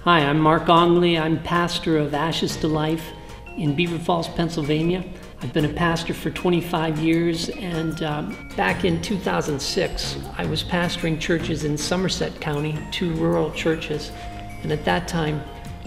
Hi, I'm Mark Ongley. I'm pastor of Ashes to Life in Beaver Falls, Pennsylvania. I've been a pastor for 25 years, and back in 2006, I was pastoring churches in Somerset County, 2 rural churches. And at that time,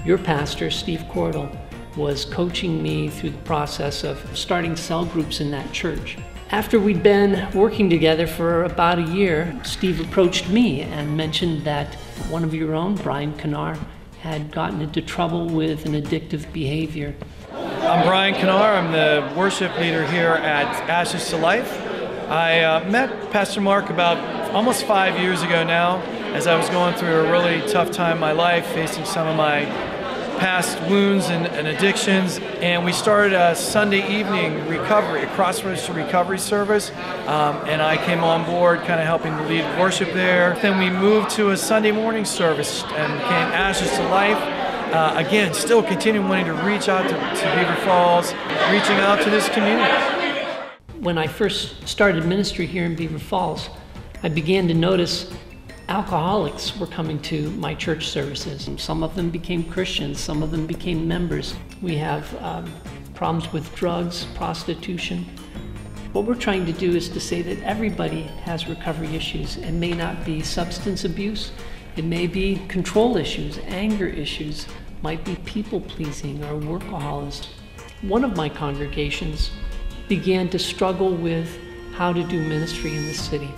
your pastor, Steve Cordell, was coaching me through the process of starting cell groups in that church. After we'd been working together for about a year, Steve approached me and mentioned that one of your own, Brian Kennard, had gotten into trouble with an addictive behavior. I'm Brian Kennard. I'm the worship leader here at Ashes to Life. I met Pastor Mark about almost 5 years ago now, as I was going through a really tough time in my life, facing some of my past wounds and addictions, and we started a Sunday evening recovery, a Crossroads to Recovery service, and I came on board kind of helping to lead worship there. Then we moved to a Sunday morning service and became Ashes to Life. Again, still continuing wanting to reach out to Beaver Falls, reaching out to this community. When I first started ministry here in Beaver Falls, I began to notice alcoholics were coming to my church services. Some of them became Christians, some of them became members. We have problems with drugs, prostitution. What we're trying to do is to say that everybody has recovery issues. It may not be substance abuse, it may be control issues, anger issues, might be people pleasing or workaholism. One of my congregations began to struggle with how to do ministry in the city.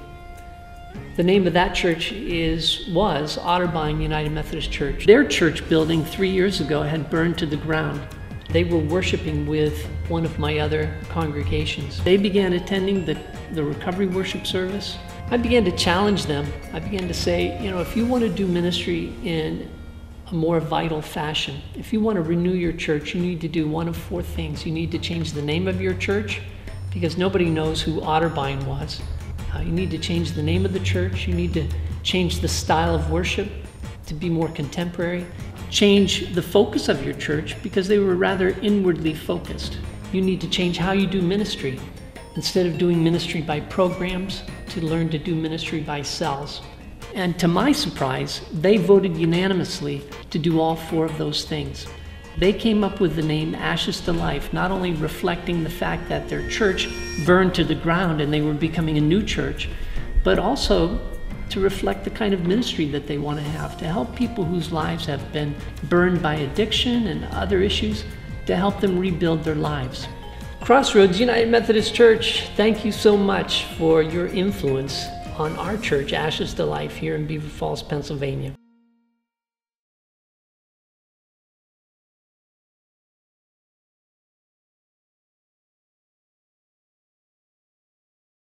The name of that church was Otterbein United Methodist Church. Their church building 3 years ago had burned to the ground. They were worshiping with one of my other congregations. They began attending the recovery worship service. I began to challenge them. I began to say, if you want to do ministry in a more vital fashion, if you want to renew your church, you need to do one of 4 things. You need to change the name of your church, because nobody knows who Otterbein was. You need to change the name of the church. You need to change the style of worship to be more contemporary. Change the focus of your church, because they were rather inwardly focused. You need to change how you do ministry. Instead of doing ministry by programs, to learn to do ministry by cells. And to my surprise, they voted unanimously to do all 4 of those things. They came up with the name Ashes to Life, not only reflecting the fact that their church burned to the ground and they were becoming a new church, but also to reflect the kind of ministry that they want to have, to help people whose lives have been burned by addiction and other issues, to help them rebuild their lives. Crossroads United Methodist Church, thank you so much for your influence on our church, Ashes to Life, here in Beaver Falls, Pennsylvania.